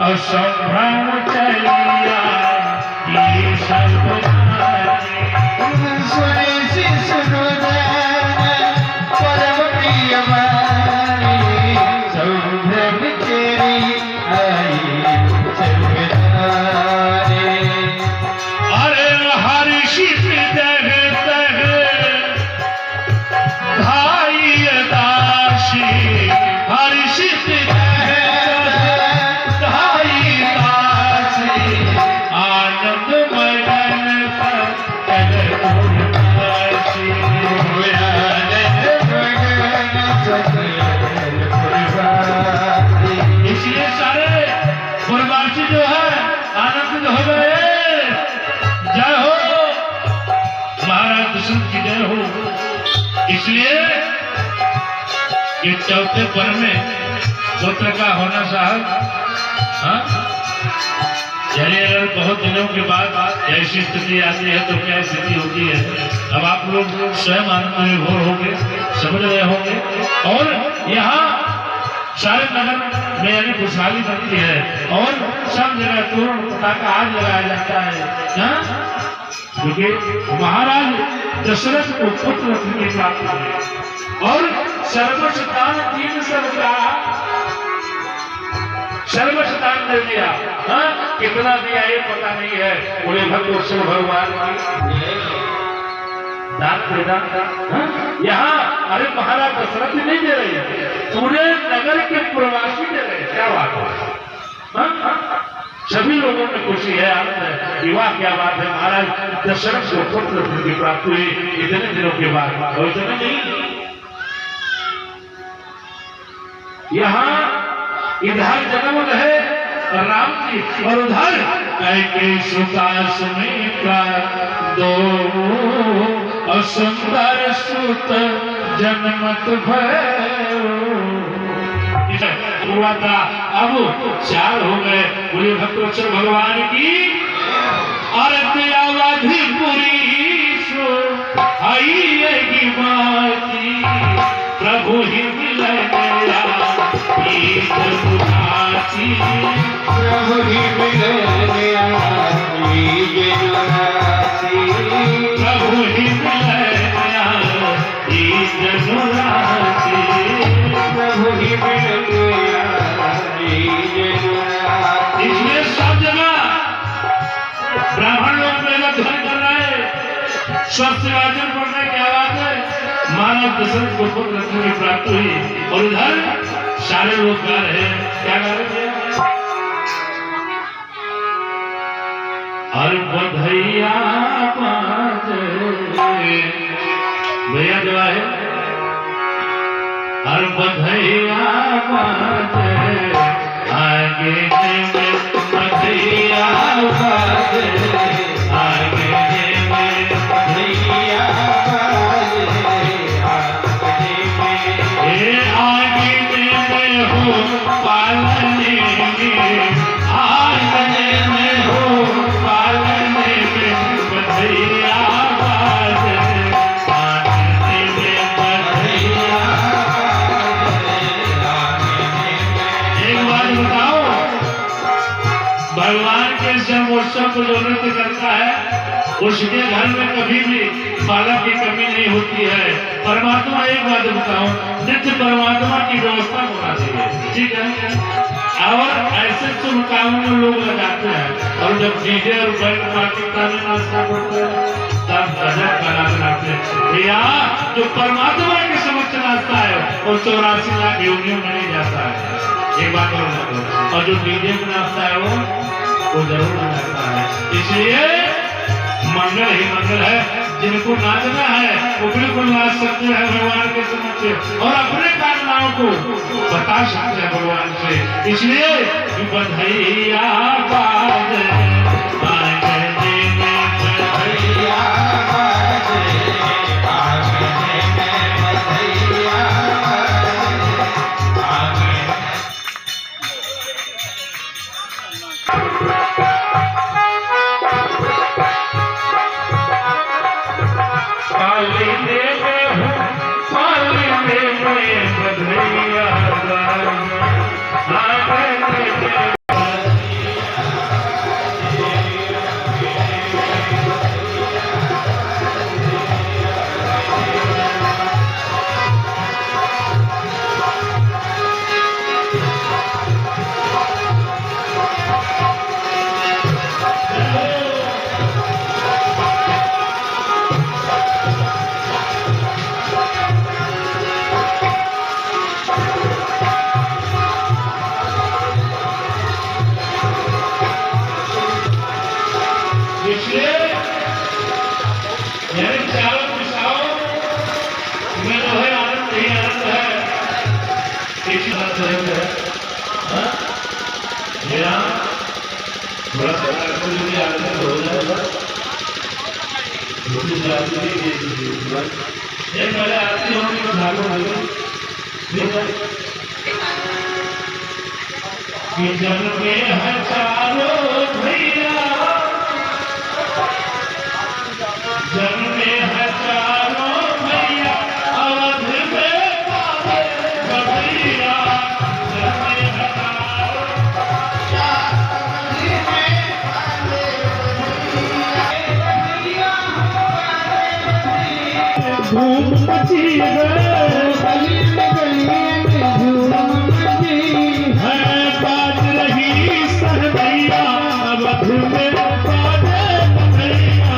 असंभ्रम चलिया ये सब इसलिए ये चौथे पर्व में पुत्र का होना साहब, हाँ, यानी अगर बहुत दिनों के बाद ऐसी स्थिति आती है तो क्या स्थिति होती है। अब आप लोग स्वयं आनंद में भोर होंगे, समझ रहे होंगे। और यहाँ सारे नगर में यानी खुशहाली बनती है और सब जगह तोरण पटाखा आज लगाया जाता है, क्योंकि महाराज दशरथ को पुत्र की प्राप्ति हुई और सर्वसंतान तीन सबका सर्वसंतान दे दिया। कितना दिया ये पता नहीं है। बोले भगवान भगवान यहाँ अरे महाराज दशरथ नहीं दे रहे, पूरे नगर के प्रवासी दे रहे। क्या बात है, सभी लोगों में खुशी है, आनंद है। विवाह क्या बात है, महाराज दशरथ को पुत्र की प्राप्ति हुई इतने दिनों के बाद। और इतने नहीं, यहाँ इधर जन्म रहे राम जी और उधर कैके सुता सुमित्रा दो सुंदर सुत जन्मत हुआ था। अब 4 हो गए। बोले भक्तोत्सव भगवान की आरती अवधिपुरी आईगी माती प्रभु ही मिले प्रभु ही मिले प्रभु ही मिले प्रभु ही मिले। इसलिए सब जगह ब्राह्मण लोग मेला ध्यान कर रहे हैं, स्वस्थ वाचन पढ़ रहे। क्या बात है, मानव दशरथ को पुत्र की प्राप्ति हुई और उधर सारे लोग गा रहे हैं। क्या गा रहे हैं, हर बधैया भैया जो है हर बधैया आगे बधैया आगे भगवान के जन्मोत्सव को जो नृत्य करता है उसके घर में कभी भी बालक की कमी नहीं होती है। परमात्मा, एक बात बताऊं, नित्य परमात्मा की व्यवस्था होना चाहिए, ठीक है। और ऐसे शुभ कामों में लोग लगाते हैं और जब डीजे और बैंड पार्टी में नाश्ता करते हैं तब गजब का नाच नाचते हैं। भैया जो परमात्मा के समक्ष नाचता है वो 84 लाख योनियों में नहीं जाता है, एक बात और जो डीजे में नाचता है वो जरूर नाचता है। इसलिए मंगल ही मंगल है। जिनको नाचना है वो बिल्कुल नाच सकते हैं भगवान के समक्ष और अपने कामनाओं को बता सकते हैं भगवान से। इसलिए बधैया बधैया जन में हजारों भैया, जन में हजारों भैया, अवध में पावे भैया, जन में हजारों धूम मची है, गली में धूम मची है, बाज रही सहनैया अवध में बाजे बधैया,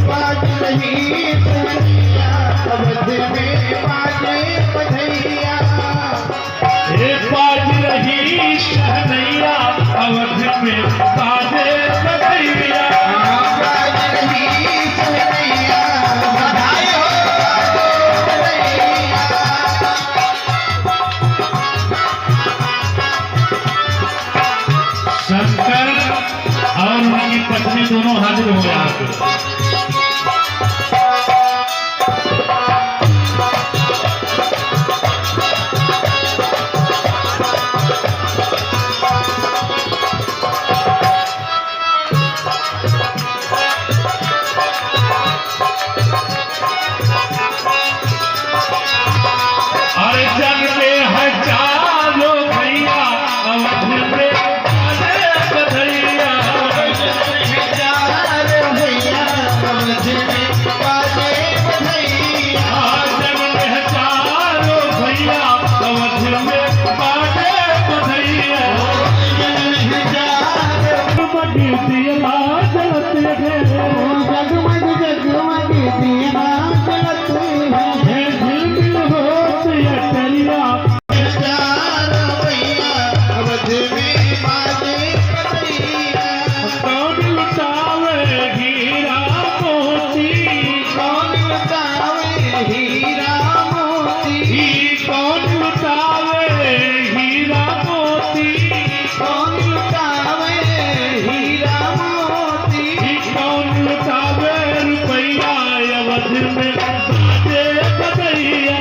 बाज रही सहनैया अवध में बाजे बधैया, बाज रही सहनैया अवध में बाजे बधैया, बाज रही सहनैया बधाई हो बधैया। शंकर और उनकी पत्नी दोनों हाजिर हो गए आपको। अरे जग में हजारों भैया अवध में बाजे बधैया, हजारों भैया अवध में बाजे बधैया, जग में हजारों भैया अवध में बाजे बधैया, जगमग दिया जलते हैं, जगमग जगमग दिया जलते हैं, झिलमिल होत अटरिया, हजारों भैया अवध में बाजे बधैया, कौन लुटावे हीरा मोती, कौन लुटावे हीरा मोती, कौन लुटावे हीरा मोती, कौन लुटावे हीरा मोती, कौन लुटावे रुपैया अवध में बाजे बधैया,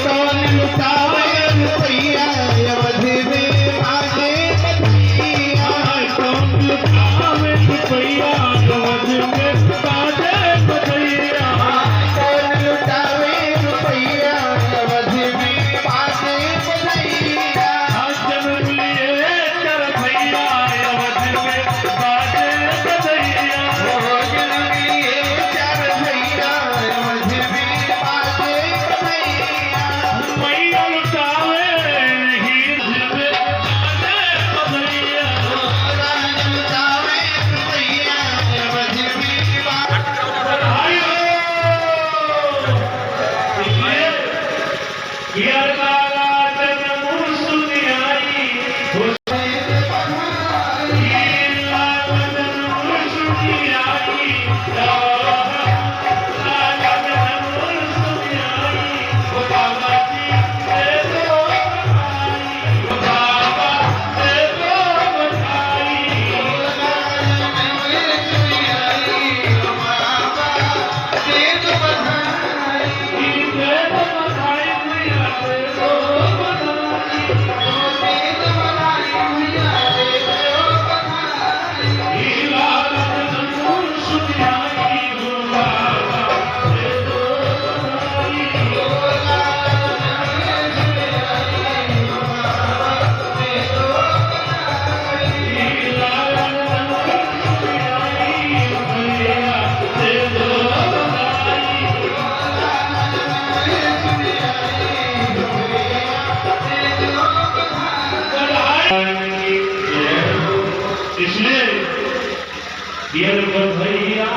कौन लुटावे रुपैया अवध में बाजे बधैया, कौन लुटावे रुपैया अवध में बाजे बधैया, कौन लुटावे रुपैया अवध में बाजे बधैया, जन्म लिए कर भैया अवध में बाजे बधैया, जन्म लिए कर भैया अवध में बाजे बधैया, मैया लुटावे हीर में बाजे बधैया, लुटावे रुपैया अवध में बाजे बधैया। यार काला जन्म सुनियाई इसलिए भैया